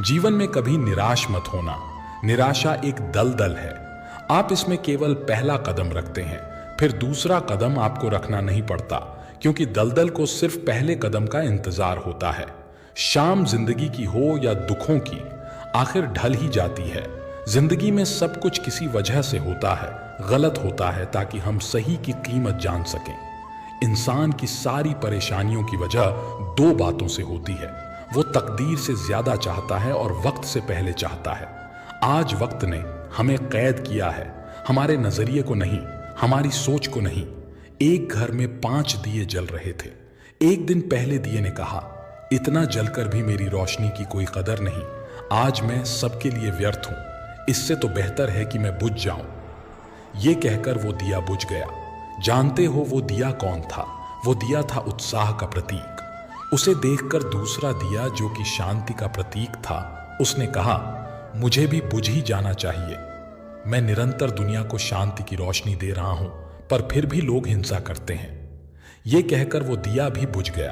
जीवन में कभी निराश मत होना। निराशा एक दलदल है। आप इसमें केवल पहला कदम रखते हैं, फिर दूसरा कदम आपको रखना नहीं पड़ता, क्योंकि दलदल को सिर्फ पहले कदम का इंतजार होता है। शाम जिंदगी की हो या दुखों की, आखिर ढल ही जाती है। जिंदगी में सब कुछ किसी वजह से होता है, गलत होता है, ताकि हम सही की कीमत जान सकें। इंसान की सारी परेशानियों की वजह दो बातों से होती है। वो तकदीर से ज्यादा चाहता है और वक्त से पहले चाहता है। आज वक्त ने हमें कैद किया है, हमारे नजरिए को नहीं, हमारी सोच को नहीं। एक घर में 5 दिए जल रहे थे। एक दिन पहले दिए ने कहा, इतना जलकर भी मेरी रोशनी की कोई कदर नहीं। आज मैं सबके लिए व्यर्थ हूं, इससे तो बेहतर है कि मैं बुझ जाऊं। ये कहकर वो दिया बुझ गया। जानते हो वो दिया कौन था? वो दिया था उत्साह का प्रतीक। उसे देखकर दूसरा दिया, जो कि शांति का प्रतीक था, उसने कहा, मुझे भी बुझ ही जाना चाहिए। मैं निरंतर दुनिया को शांति की रोशनी दे रहा हूं, पर फिर भी लोग हिंसा करते हैं। यह कहकर वो दिया भी बुझ गया।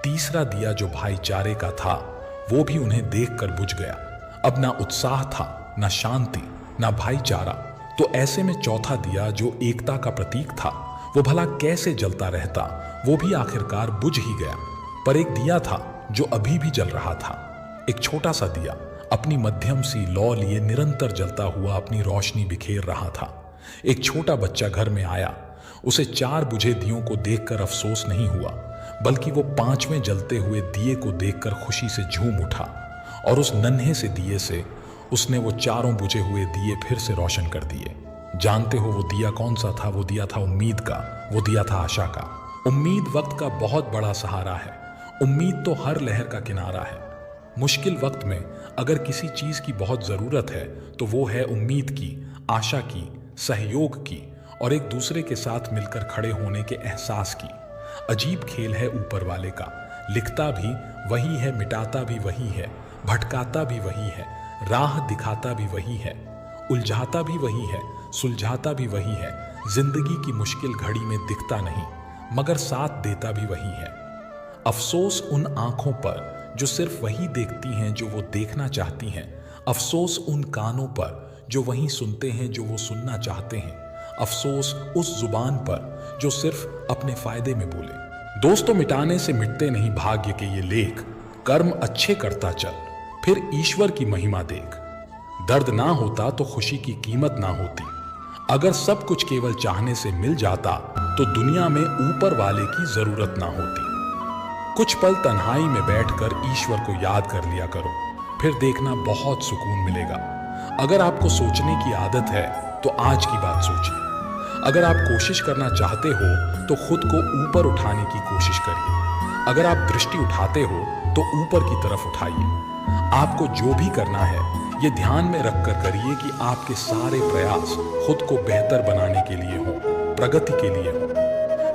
तीसरा दिया, जो भाईचारे का था, वो भी उन्हें देखकर बुझ गया। अब ना उत्साह था, ना शांति, ना भाईचारा। तो ऐसे में चौथा दिया, जो एकता का प्रतीक था, वो भला कैसे जलता रहता? वो भी आखिरकार बुझ ही गया। पर एक दिया था जो अभी भी जल रहा था। एक छोटा सा दिया अपनी मध्यम सी लौ लिए निरंतर जलता हुआ अपनी रोशनी बिखेर रहा था। एक छोटा बच्चा घर में आया। उसे 4 बुझे दियों को देखकर अफसोस नहीं हुआ, बल्कि वो 5वें जलते हुए दिए को देखकर खुशी से झूम उठा। और उस नन्हे से दिए से उसने वो 4 बुझे हुए दिए फिर से रोशन कर दिए। जानते हो वो दिया कौन सा था? वो दिया था उम्मीद का, वो दिया था आशा का। उम्मीद वक्त का बहुत बड़ा सहारा है। उम्मीद तो हर लहर का किनारा है। मुश्किल वक्त में अगर किसी चीज की बहुत जरूरत है तो वो है उम्मीद की, आशा की, सहयोग की और एक दूसरे के साथ मिलकर खड़े होने के एहसास की। अजीब खेल है ऊपर वाले का। लिखता भी वही है, मिटाता भी वही है, भटकाता भी वही है, राह दिखाता भी वही है, उलझाता भी वही है, सुलझाता भी वही है। जिंदगी की मुश्किल घड़ी में दिखता नहीं, मगर साथ देता भी वही है। अफसोस उन आंखों पर जो सिर्फ वही देखती हैं जो वो देखना चाहती हैं। अफसोस उन कानों पर जो वही सुनते हैं जो वो सुनना चाहते हैं। अफसोस उस जुबान पर जो सिर्फ अपने फायदे में बोले। दोस्तों, मिटाने से मिटते नहीं भाग्य के ये लेख। कर्म अच्छे करता चल, फिर ईश्वर की महिमा देख। दर्द ना होता तो खुशी की कीमत ना होती। अगर सब कुछ केवल चाहने से मिल जाता तो दुनिया में ऊपर वाले की जरूरत ना होती। कुछ पल तन्हाई में बैठकर ईश्वर को याद कर लिया करो, फिर देखना बहुत सुकून मिलेगा। अगर आपको सोचने की आदत है तो आज की बात सोचिए। अगर आप कोशिश करना चाहते हो तो खुद को ऊपर उठाने की कोशिश करिए। अगर आप दृष्टि उठाते हो तो ऊपर की तरफ उठाइए। आपको जो भी करना है ये ध्यान में रखकर करिए कि आपके सारे प्रयास खुद को बेहतर बनाने के लिए हो, प्रगति के लिए हो।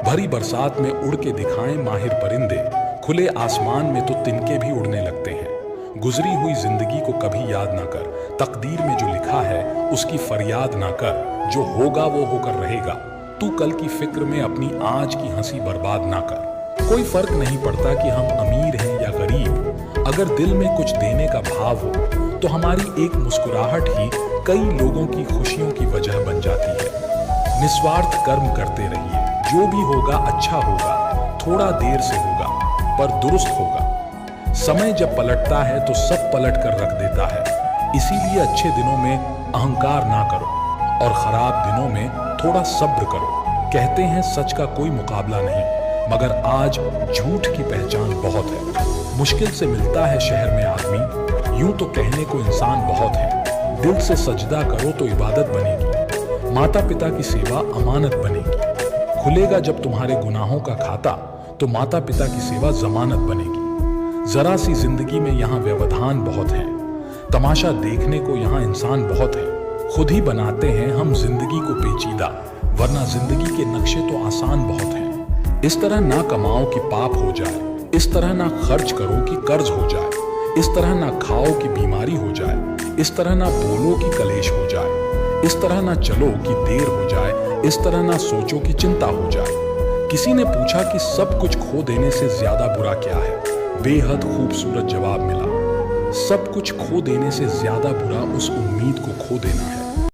भरी बरसात में उड़ के दिखाएं माहिर परिंदे, खुले आसमान में तो तिनके भी उड़ने लगते हैं। गुजरी हुई जिंदगी को कभी याद ना कर, तकदीर में जो लिखा है उसकी फरियाद ना कर। जो होगा वो होकर रहेगा। तू कल की फिक्र में अपनी आज की हंसी बर्बाद ना कर। कोई फर्क नहीं पड़ता कि हम अमीर हैं या गरीब। अगर दिल में कुछ देने का भाव हो तो हमारी एक मुस्कुराहट ही कई लोगों की खुशियों की वजह बन जाती है। निस्वार्थ कर्म करते रहिए। जो भी होगा अच्छा होगा, थोड़ा देर से होगा पर दुरुस्त होगा। समय जब पलटता है तो सब पलट कर रख देता है। इसीलिए अच्छे दिनों में अहंकार ना करो और खराब दिनों में थोड़ा सब्र करो। कहते हैं सच का कोई मुकाबला नहीं, मगर आज झूठ की पहचान बहुत है। मुश्किल से मिलता है शहर में आदमी, यूं तो कहने को इंसान बहुत है। दिल से सजदा करो तो इबादत बनेगी। माता पिता की सेवा अमानत बनेगी। खुलेगा जब तुम्हारे गुनाहों का खाता तो माता पिता की सेवा जमानत बनेगी। जरा सी जिंदगी में यहाँ व्यवधान बहुत है। तमाशा देखने को यहाँ इंसान बहुत है। खुद ही बनाते हैं हम जिंदगी को पेचीदा, वरना जिंदगी के नक्शे तो आसान बहुत हैं। इस तरह ना कमाओ कि पाप हो जाए, इस तरह ना खर्च करो कि कर्ज हो जाए, इस तरह ना खाओ कि बीमारी हो जाए, इस तरह ना बोलो कि कलेश हो जाए, इस तरह ना चलो कि देर हो जाए, इस तरह ना सोचो कि चिंता हो जाए। किसी ने पूछा कि सब कुछ खो देने से ज्यादा बुरा क्या है? बेहद खूबसूरत जवाब मिला, सब कुछ खो देने से ज्यादा बुरा उस उम्मीद को खो देना है